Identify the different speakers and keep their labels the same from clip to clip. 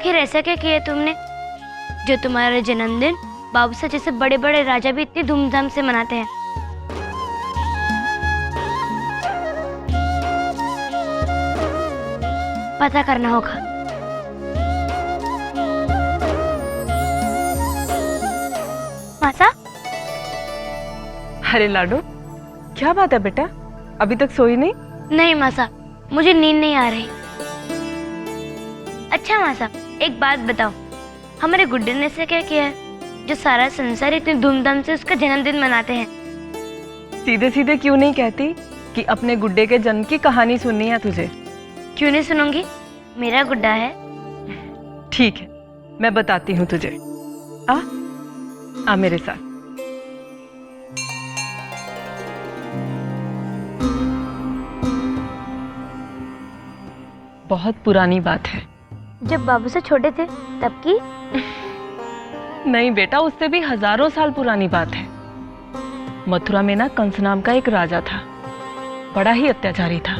Speaker 1: आखिर ऐसा क्या किया तुमने जो तुम्हारा जन्मदिन बाबूसा जैसे बड़े बड़े राजा भी इतनी धूमधाम से मनाते हैं? पता करना होगा। मासा?
Speaker 2: अरे लाडो, क्या बात है बेटा, अभी तक सोई नहीं?
Speaker 1: नहीं मासा, मुझे नींद नहीं आ रही। अच्छा मासा, एक बात बताओ, हमारे गुड्डे ने ऐसा क्या किया है जो सारा संसार इतनी धूमधाम से उसका जन्मदिन मनाते हैं?
Speaker 2: सीधे सीधे क्यों नहीं कहती कि अपने गुड्डे के जन्म की कहानी सुननी है तुझे?
Speaker 1: क्यों नहीं सुनूंगी, मेरा गुड्डा है।
Speaker 2: ठीक है, मैं बताती हूँ तुझे। आ मेरे साथ। बहुत पुरानी बात है।
Speaker 1: जब बाबूसा छोटे थे तब की?
Speaker 2: नहीं बेटा, उससे भी हजारों साल पुरानी बात है। मथुरा में ना कंस नाम का एक राजा था, बड़ा ही अत्याचारी था।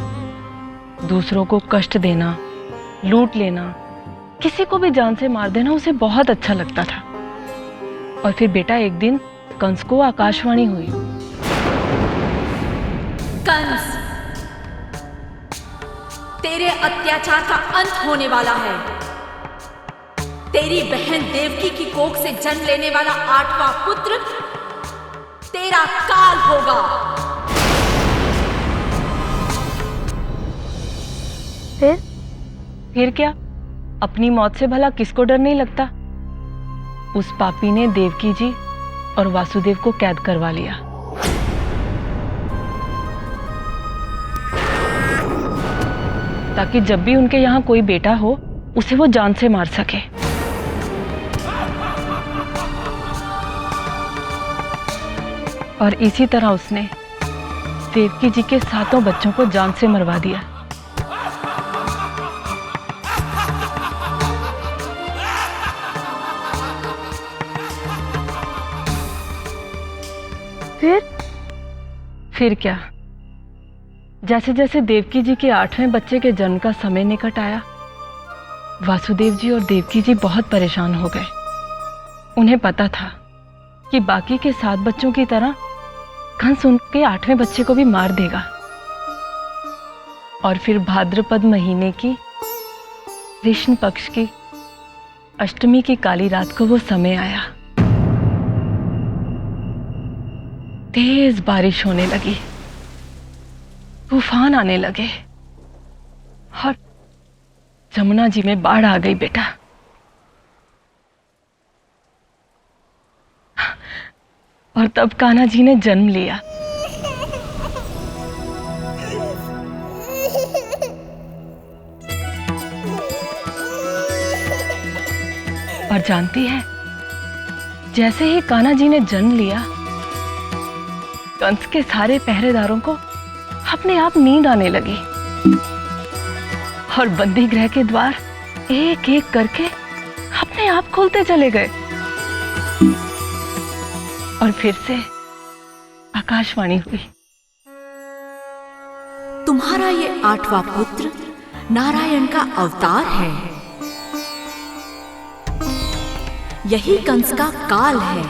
Speaker 2: दूसरों को कष्ट देना, लूट लेना, किसी को भी जान से मार देना उसे बहुत अच्छा लगता था। और फिर बेटा एक दिन कंस को आकाशवाणी हुई।
Speaker 3: कंस, तेरे अत्याचार का अंत होने वाला है। तेरी बहन देवकी की कोख से जन्म लेने वाला 8वां पुत्र तेरा काल होगा।
Speaker 2: फिर क्या? अपनी मौत से भला किसको डर नहीं लगता? उस पापी ने देवकी जी और वासुदेव को कैद करवा लिया। ताकि जब भी उनके यहाँ कोई बेटा हो उसे वो जान से मार सके। और इसी तरह उसने देवकी जी के 7 बच्चों को जान से मरवा दिया। फिर क्या? जैसे जैसे देवकी जी के 8वें बच्चे के जन्म का समय निकट आया, वासुदेव जी और देवकी जी बहुत परेशान हो गए। उन्हें पता था कि बाकी के 7 बच्चों की तरह कंस उनके 8वें बच्चे को भी मार देगा। और फिर भाद्रपद महीने की कृष्ण पक्ष की अष्टमी की काली रात को वो समय आया। तेज बारिश होने लगी, तूफान आने लगे और जमुना जी में बाढ़ आ गई बेटा। और तब कान्हा जी ने जन्म लिया। और जानती है, जैसे ही कान्हा जी ने जन्म लिया, कंस के सारे पहरेदारों को अपने आप नींद आने लगी और बंदी गृह के द्वार एक एक करके अपने आप खुलते चले गए। और फिर से आकाशवाणी हुई।
Speaker 3: तुम्हारा ये 8वां पुत्र नारायण का अवतार है। यही कंस का काल है।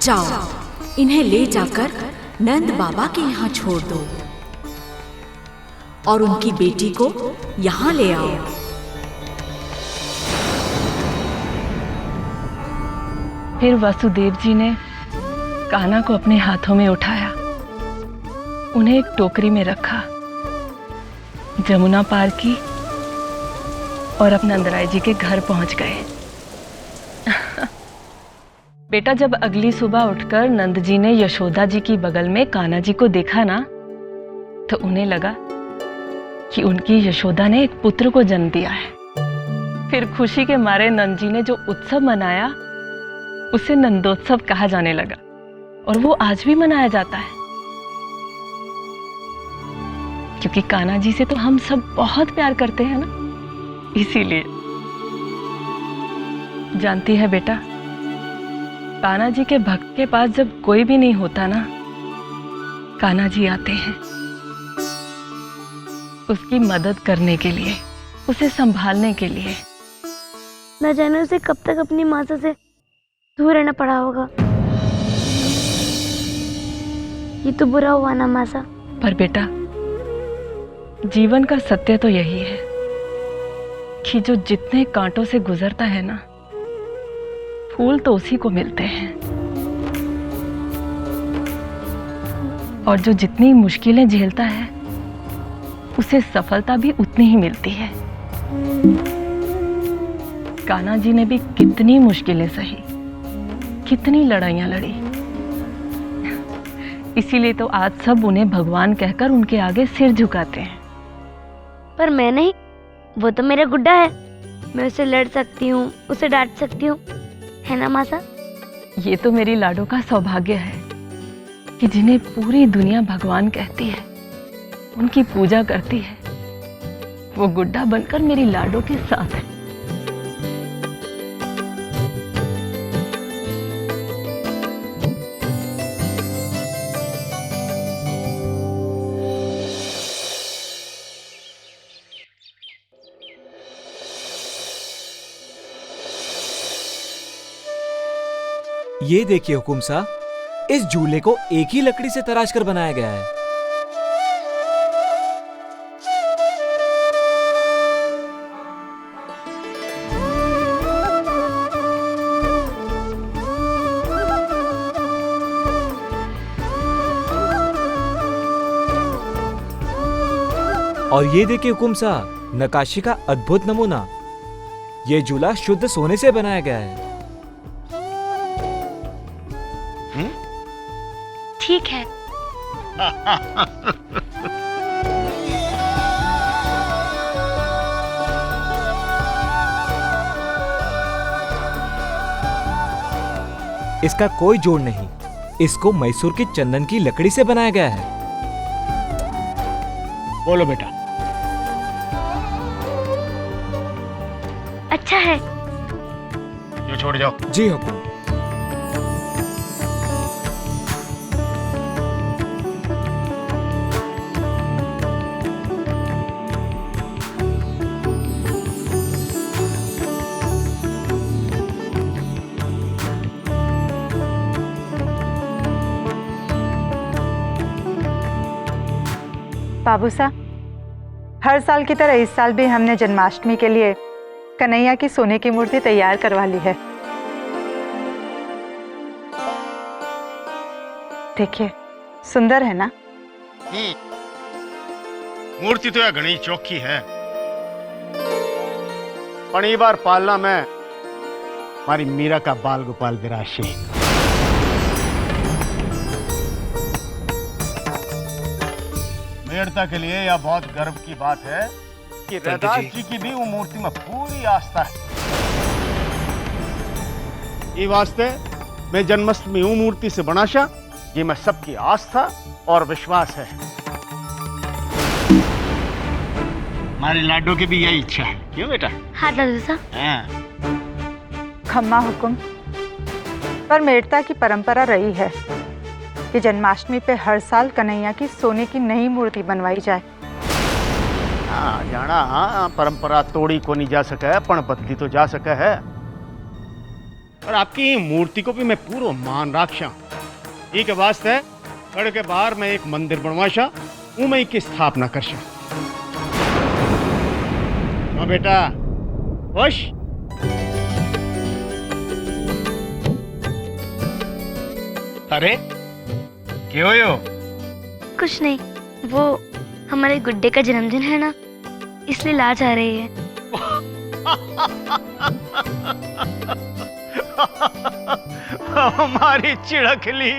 Speaker 3: जाओ, इन्हें ले जाकर नंद बाबा के यहाँ छोड़ दो और उनकी बेटी को यहाँ ले आओ।
Speaker 2: फिर वासुदेव जी ने कान्हा को अपने हाथों में उठाया, उन्हें एक टोकरी में रखा, जमुना पार की और अपने नंदराय जी के घर पहुंच गए। बेटा, जब अगली सुबह उठकर नंद जी ने यशोदा जी की बगल में कान्हा जी को देखा ना, तो उन्हें लगा कि उनकी यशोदा ने एक पुत्र को जन्म दिया है। फिर खुशी के मारे नंद जी ने जो उत्सव मनाया उसे नंदोत्सव कहा जाने लगा और वो आज भी मनाया जाता है। क्योंकि कान्हा जी से तो हम सब बहुत प्यार करते हैं ना, इसीलिए। जानती है बेटा, कान्हा जी के भक्त के पास जब कोई भी नहीं होता ना, कान्हा जी आते हैं उसकी मदद करने के लिए, उसे संभालने के लिए।
Speaker 1: न जाने उसे कब तक अपनी मासा से दूर रहना पड़ा होगा। ये तो बुरा हुआ ना मासा।
Speaker 2: पर बेटा, जीवन का सत्य तो यही है कि जो जितने कांटों से गुजरता है ना, फूल तो उसी को मिलते हैं। और जो जितनी मुश्किलें झेलता है, उसे सफलता भी उतनी ही मिलती है। कान्हा जी ने भी कितनी मुश्किलें सही, कितनी लड़ाइयां लड़ी। इसीलिए तो आज सब उन्हें भगवान कहकर उनके आगे सिर झुकाते हैं।
Speaker 1: पर मैं नहीं, वो तो मेरा गुड्डा है। मैं उसे लड़ सकती हूँ, उसे डांट सकती हूँ, है ना मासा?
Speaker 2: ये तो मेरी लाडो का सौभाग्य है कि जिन्हें पूरी दुनिया भगवान कहती है, उनकी पूजा करती है, वो गुड्डा बनकर मेरी लाडो के साथ है।
Speaker 4: ये देखिए हुकुम साहब, इस झूले को एक ही लकड़ी से तराश कर बनाया गया है। और ये देखिए हुकुम साहब, नक्काशी का अद्भुत नमूना। ये झूला शुद्ध सोने से बनाया गया है।
Speaker 1: ठीक है।
Speaker 4: इसका कोई जोड़ नहीं। इसको मैसूर की चंदन की लकड़ी से बनाया गया है।
Speaker 5: बोलो बेटा।
Speaker 1: अच्छा है।
Speaker 5: ये छोड़ जाओ।
Speaker 4: जी हुकुम।
Speaker 6: बाबू साहब, हर साल की तरह इस साल भी हमने जन्माष्टमी के लिए कन्हैया की सोने की मूर्ति तैयार करवा ली है। देखिए, सुंदर है ना?
Speaker 5: मूर्ति तो यह घनी चौखी है, पर ये बार पालना में हमारी मीरा का बाल गोपाल विराशी। मेड़ता के लिए यह बहुत गर्व की बात है कि रैदास जी की भी वो मूर्ति में पूरी आस्था है। ये वास्ते मैं जन्माष्टमी वो मूर्ति से बनाशा ये मैं सबकी आस्था और विश्वास है। हमारी लाडो की भी यही इच्छा है, क्यों बेटा?
Speaker 1: हाँ दादू साहब।
Speaker 6: खम्मा हुकुम, पर मेड़ता की परंपरा रही है कि जन्माष्टमी पे हर साल कन्हैया की सोने की नई मूर्ति बनवाई जाए।
Speaker 5: हाँ जाना, हाँ परंपरा तोड़ी को नहीं जा सका है, पण बदली तो जा सका है। और आपकी मूर्ति को भी मैं पूरा मान राखशा। एक वास्ते गढ़ के बाहर मैं एक मंदिर बनवाशा, उमें की स्थापना करशा। हाँ बेटा, खुश? अरे क्यों हो?
Speaker 1: कुछ नहीं, वो हमारे गुड्डे का जन्मदिन है ना, इसलिए लाज आ रही है।
Speaker 5: हमारी चिड़कली।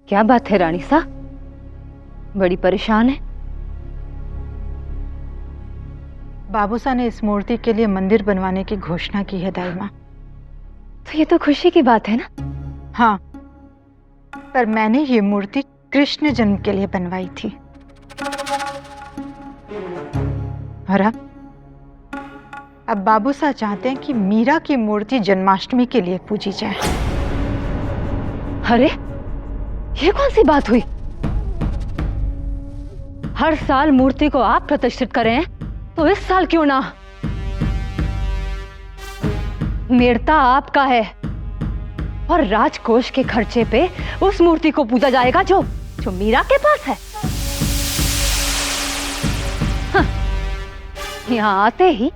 Speaker 7: क्या बात है रानी साहब, बड़ी परेशान है?
Speaker 6: बाबूसा ने इस मूर्ति के लिए मंदिर बनवाने की घोषणा की है दाई माँ।
Speaker 7: तो ये तो खुशी की बात है ना?
Speaker 6: हाँ, पर मैंने ये मूर्ति कृष्ण जन्म के लिए बनवाई थी। और अब बाबूसा चाहते हैं कि मीरा की मूर्ति जन्माष्टमी के लिए पूजी जाए।
Speaker 7: अरे ये कौन सी बात हुई? हर साल मूर्ति को आप प्रतिष्ठित करें तो इस साल क्यों ना? मेड़ता आपका है और राजकोष के खर्चे पे उस मूर्ति को पूजा जाएगा जो मीरा के पास है। हाँ, यहाँ आते ही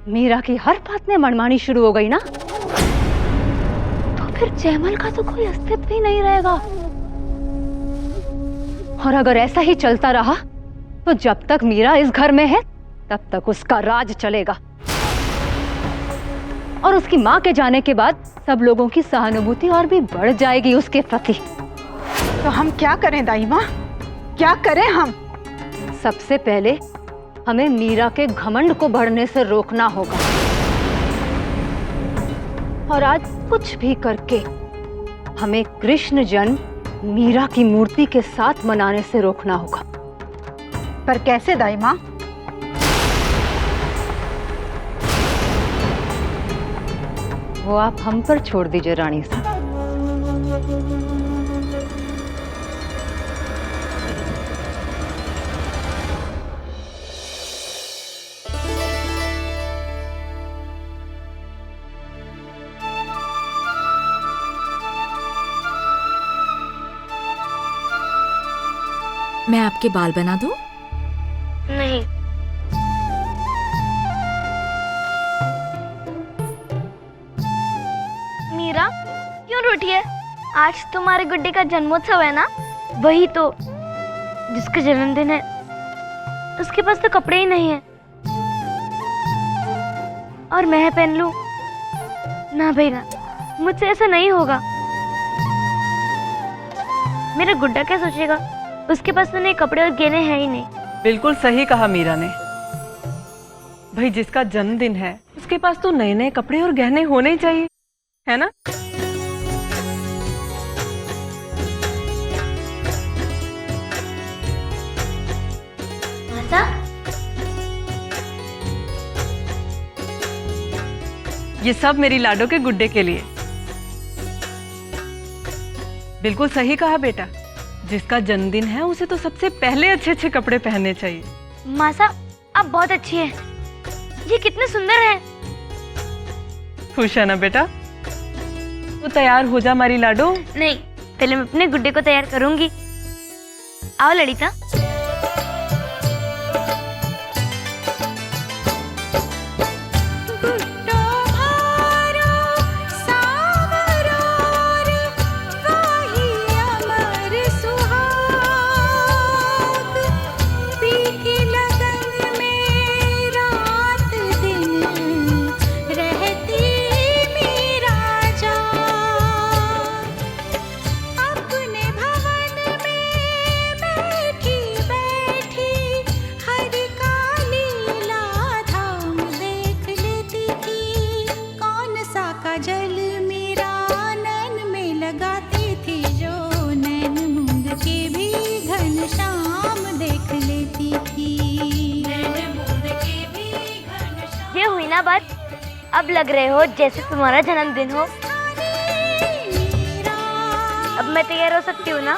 Speaker 7: मीरा की हर बात में मनमानी शुरू हो गई ना, तो फिर जयमल का तो कोई अस्तित्व ही नहीं रहेगा। और अगर ऐसा ही चलता रहा तो जब तक मीरा इस घर में है तब तक उसका राज चलेगा। और उसकी मां के जाने के बाद सब लोगों की सहानुभूति और भी बढ़ जाएगी उसके प्रति।
Speaker 6: तो हम क्या करें दाई माँ, क्या करें हम?
Speaker 7: सबसे पहले हमें मीरा के घमंड को बढ़ने से रोकना होगा, और आज कुछ भी करके हमें कृष्ण जन्म मीरा की मूर्ति के साथ मनाने से रोकना होगा।
Speaker 6: पर कैसे दाई माँ?
Speaker 7: वो आप हम पर छोड़ दीजिए रानी साहब।
Speaker 3: मैं आपके बाल बना दूं?
Speaker 1: नहीं, मीरा क्यों रूठी है? आज तुम्हारे गुड्डे का जन्मोत्सव है ना? वही तो, जिसका जन्मदिन है उसके पास तो कपड़े ही नहीं है। और मैं पहन लूं? ना भाई ना, मुझसे ऐसा नहीं होगा। मेरा गुड्डा क्या सोचेगा? उसके पास तो नए कपड़े और गहने हैं ही नहीं।
Speaker 2: बिल्कुल सही कहा मीरा ने। भाई जिसका जन्मदिन है उसके पास तो नए नए कपड़े और गहने होने ही चाहिए, है ना?
Speaker 1: माता,
Speaker 2: ये सब मेरी लाडो के गुड्डे के लिए। बिल्कुल सही कहा बेटा, जिसका जन्मदिन है उसे तो सबसे पहले अच्छे अच्छे कपड़े पहनने चाहिए।
Speaker 1: मासा आप बहुत अच्छी हैं। ये कितने सुंदर हैं।
Speaker 2: खुश है ना बेटा? तो तैयार हो जा हमारी लाडो।
Speaker 1: नहीं, पहले मैं अपने गुड्डे को तैयार करूंगी। आओ ललिता। ये हुई ना बात, अब लग रहे हो जैसे तुम्हारा जन्मदिन हो। अब मैं तैयार हो सकती हूँ ना?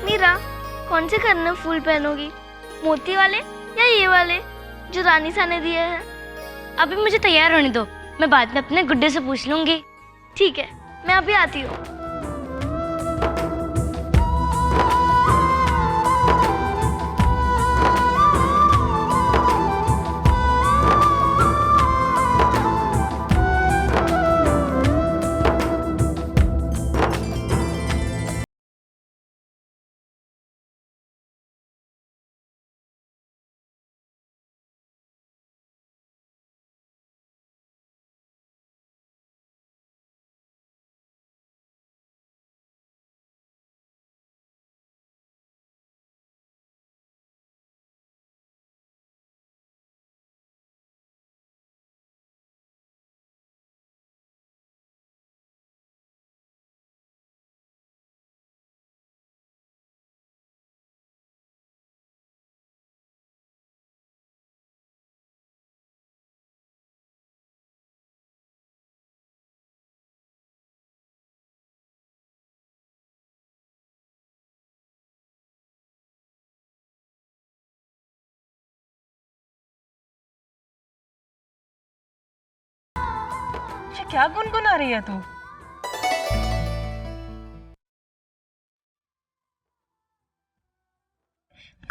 Speaker 1: मीरा, कौन से करने फूल पहनोगी? मोती वाले या ये वाले जो रानी सा ने दिए हैं? अभी मुझे तैयार होने दो, मैं बाद में अपने गुड्डे से पूछ लूंगी। ठीक है, मैं अभी आती हूँ।
Speaker 2: क्या गुनगुना रही है तू?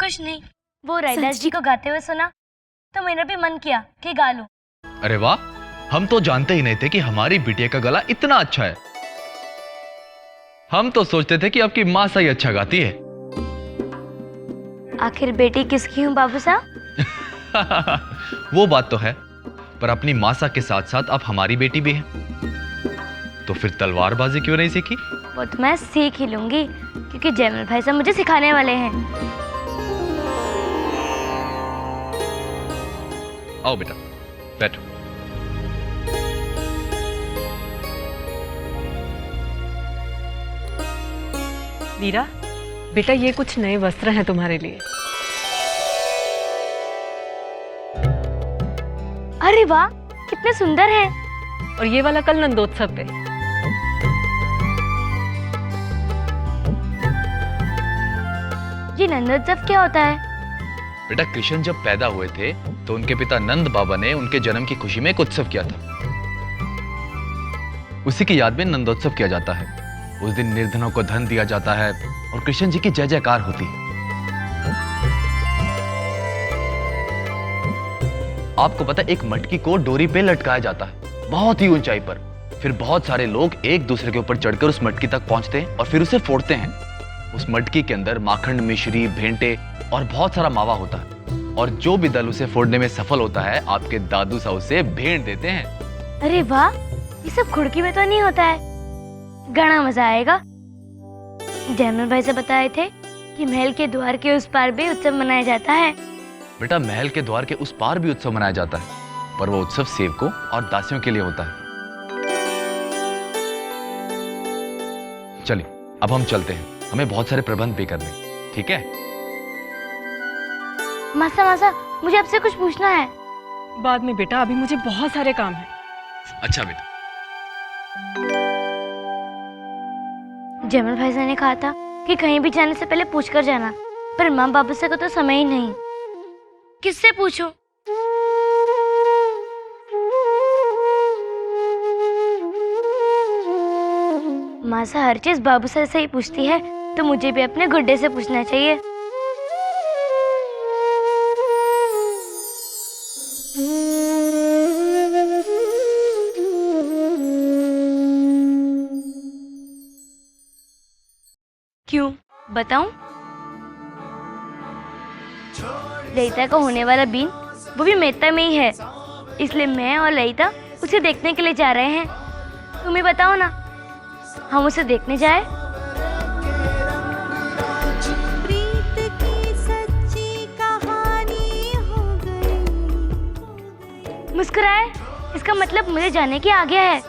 Speaker 1: कुछ नहीं, वो रैदास जी को गाते हुए सुना तो मेरा भी मन किया कि गा लूं।
Speaker 8: अरे वाह, हम तो जानते ही नहीं थे कि हमारी बिटिया का गला इतना अच्छा है। हम तो सोचते थे कि आपकी माँ सा ही अच्छा गाती है।
Speaker 1: आखिर बेटी किसकी हूँ बाबू साहब?
Speaker 8: वो बात तो है, पर अपनी मासा के साथ साथ आप हमारी बेटी भी हैं। तो फिर तलवारबाजी क्यों नहीं सीखी?
Speaker 1: वो तो मैं सीख ही लूंगी, क्योंकि जयमल भाई साहब मुझे सिखाने वाले हैं।
Speaker 8: आओ बेटा, बैठो।
Speaker 2: वीरा, बेटा ये कुछ नए वस्त्र हैं तुम्हारे लिए।
Speaker 1: अरे वाह, कितने सुंदर हैं।
Speaker 2: और ये वाला कल नंदोत्सव पे।
Speaker 1: जी नंदोत्सव क्या होता है?
Speaker 8: बेटा, कृष्ण जब पैदा हुए थे तो उनके पिता नंद बाबा ने उनके जन्म की खुशी में एक उत्सव किया था। उसी की याद में नंदोत्सव किया जाता है। उस दिन निर्धनों को धन दिया जाता है और कृष्ण जी की जय जयकार होती है। आपको पता है, एक मटकी को डोरी पे लटकाया जाता है बहुत ही ऊंचाई पर। फिर बहुत सारे लोग एक दूसरे के ऊपर चढ़कर उस मटकी तक पहुंचते हैं और फिर उसे फोड़ते हैं। उस मटकी के अंदर माखन, मिश्री, भेंटे और बहुत सारा मावा होता है। और जो भी दल उसे फोड़ने में सफल होता है, आपके दादू साहब उसे भेंट देते हैं।
Speaker 1: अरे वाह, ये सब खुड़की में तो नहीं होता है। घना मजा आएगा। जयमल भाई से बताए थे कि महल के द्वार के उस पार भी उत्सव मनाया जाता है।
Speaker 8: बेटा, महल के द्वार के उस पार भी उत्सव मनाया जाता है, पर वो उत्सव सेवकों और दासियों के लिए होता है। चलिए, अब हम चलते हैं, हमें बहुत सारे प्रबंध भी करने, ठीक है?
Speaker 1: मासा मासा, मुझे आपसे कुछ पूछना है।
Speaker 2: बाद में बेटा, अभी मुझे बहुत सारे काम हैं।
Speaker 8: अच्छा बेटा।
Speaker 1: जयमल भाई साहब ने कहा था कि कहीं भी जाने से पहले पूछकर जाना, पर माँ बाबू से को तो समय ही नहीं। किससे पूछूं? मासा हर चीज बाबू सर से ही पूछती है, तो मुझे भी अपने गुड्डे से पूछना चाहिए। क्यों बताऊं? ललिता का होने वाला बीन वो भी मेहता में ही है, इसलिए मैं और ललिता उसे देखने के लिए जा रहे हैं। तुम ही बताओ ना, हम उसे देखने जाए? मुस्कुराए, इसका मतलब मुझे जाने की आ गया है।